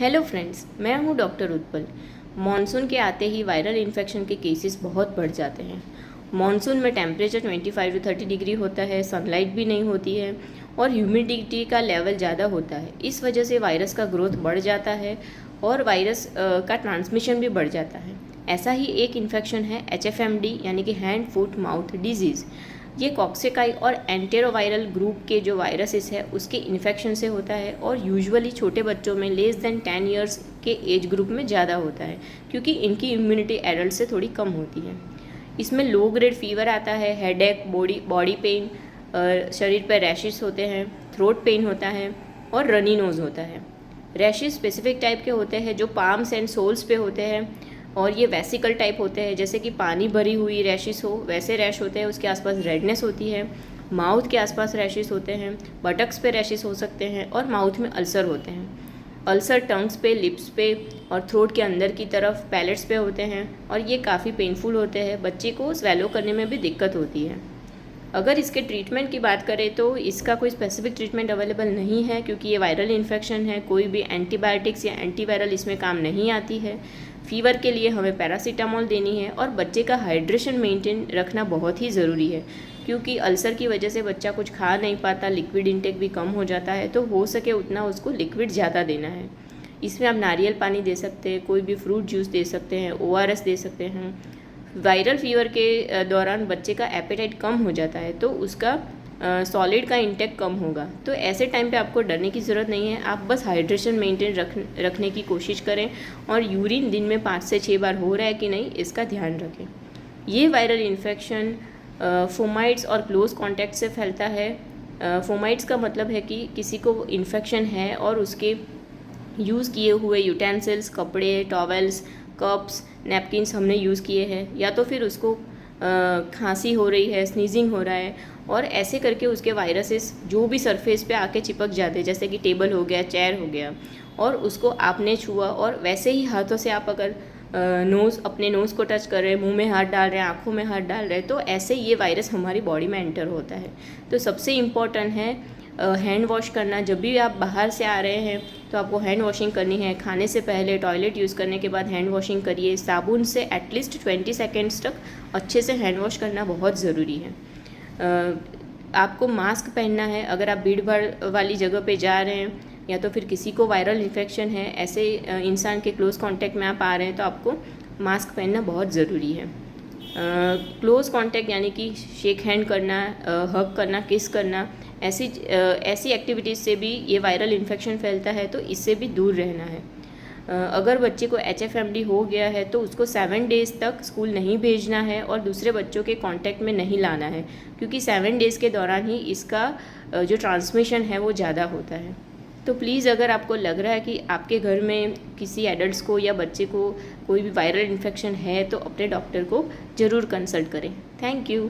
Hello friends, मैं हूं doctor Utpal. Monsoon के आते ही वायरल इन्फेक्शन के केसेस बहुत बढ़ जाते हैं। मॉनसून में टेम्परेचर 25 to 30 डिग्री होता है, सनलाइट भी नहीं होती है और ह्यूमिडिटी का लेवल ज़्यादा होता है। इस वजह से वायरस का ग्रोथ बढ़ जाता है और वायरस का ट्रांसमिशन भी बढ़ जाता है। ऐसा ही एक इन्फेक्शन है HFMD यानी कि हैंड फुट माउथ डिजीज़। ये कॉक्सिकाई और एंटेरोवायरल ग्रुप के जो वायरसेस है उसके इन्फेक्शन से होता है और यूजुअली छोटे बच्चों में लेस देन 10 ईयर्स के एज ग्रुप में ज़्यादा होता है क्योंकि इनकी इम्यूनिटी एडल्ट से थोड़ी कम होती है। इसमें लो ग्रेड फीवर आता है, हेडेक, बॉडी पेन, शरीर पर रैशेस होते हैं, थ्रोट पेन होता है और रनी नोज़ होता है। रैशेस स्पेसिफिक टाइप के होते हैं जो पाम्स एंड सोल्स पे होते हैं और ये वेसिकल टाइप होते हैं, जैसे कि पानी भरी हुई रैशेस हो वैसे रैश होते हैं। उसके आसपास रेडनेस होती है, माउथ के आसपास रैशेस होते हैं, बटक्स पे रैशेस हो सकते हैं और माउथ में अल्सर होते हैं। अल्सर टंग्स पे, लिप्स पे और थ्रोट के अंदर की तरफ पैलेट्स पे होते हैं और ये काफ़ी पेनफुल होते हैं। बच्चे को स्वेलो करने में भी दिक्कत होती है। अगर इसके ट्रीटमेंट की बात करें तो इसका कोई स्पेसिफिक ट्रीटमेंट अवेलेबल नहीं है क्योंकि ये वायरल इन्फेक्शन है। कोई भी एंटीबायोटिक्स या एंटीवायरल इसमें काम नहीं आती है। फीवर के लिए हमें पैरासीटामोल देनी है और बच्चे का हाइड्रेशन मेंटेन रखना बहुत ही ज़रूरी है क्योंकि अल्सर की वजह से बच्चा कुछ खा नहीं पाता, लिक्विड इंटेक भी कम हो जाता है, तो हो सके उतना उसको लिक्विड ज़्यादा देना है। इसमें आप नारियल पानी दे सकते हैं, कोई भी फ्रूट जूस दे सकते हैं, ORS दे सकते हैं। वायरल फीवर के दौरान बच्चे का एपेटाइट कम हो जाता है तो उसका सॉलिड का इंटेक कम होगा। तो ऐसे टाइम पे आपको डरने की ज़रूरत नहीं है। आप बस हाइड्रेशन मेंटेन रखने की कोशिश करें और यूरिन दिन में 5 से 6 बार हो रहा है कि नहीं इसका ध्यान रखें। ये वायरल इन्फेक्शन फोमाइट्स और क्लोज कॉन्टैक्ट से फैलता है। फोमाइट्स का मतलब है कि किसी को इन्फेक्शन है और उसके यूज़ किए हुए यूटेंसिल्स, कपड़े, टॉवेल्स, कप्स, नैपकिन्स हमने यूज़ किए हैं, या तो फिर उसको खांसी हो रही है, स्नीजिंग हो रहा है और ऐसे करके उसके वायरसेस जो भी सरफेस पे आके चिपक जाते हैं, जैसे कि टेबल हो गया, चेयर हो गया, और उसको आपने छुआ और वैसे ही हाथों से आप अगर अपने नोज़ को टच कर रहे हैं, मुंह में हाथ डाल रहे हैं, आँखों में हाथ डाल रहे हैं, तो ऐसे ये वायरस हमारी बॉडी में एंटर होता है। तो सबसे इम्पॉर्टेंट है हैंड वॉश करना। जब भी आप बाहर से आ रहे हैं तो आपको हैंड वॉशिंग करनी है। खाने से पहले, टॉयलेट यूज़ करने के बाद हैंड वॉशिंग करिए। साबुन से एटलीस्ट 20 सेकेंड्स तक अच्छे से हैंड वॉश करना बहुत ज़रूरी है। आपको मास्क पहनना है अगर आप भीड़ भाड़ वाली जगह पे जा रहे हैं या तो फिर किसी को वायरल इन्फेक्शन है, ऐसे इंसान के क्लोज कांटेक्ट में आप आ रहे हैं तो आपको मास्क पहनना बहुत ज़रूरी है। क्लोज कांटेक्ट यानी कि शेक हैंड करना, हग करना, किस करना, ऐसी एक्टिविटीज़ से भी ये वायरल इन्फेक्शन फैलता है, तो इससे भी दूर रहना है। अगर बच्चे को HFMD हो गया है तो उसको 7 डेज़ तक स्कूल नहीं भेजना है और दूसरे बच्चों के कांटेक्ट में नहीं लाना है क्योंकि 7 डेज़ के दौरान ही इसका जो ट्रांसमिशन है वो ज़्यादा होता है। तो प्लीज़ अगर आपको लग रहा है कि आपके घर में किसी एडल्ट्स को या बच्चे को कोई भी वायरल इन्फेक्शन है तो अपने डॉक्टर को ज़रूर कंसल्ट करें। Thank you.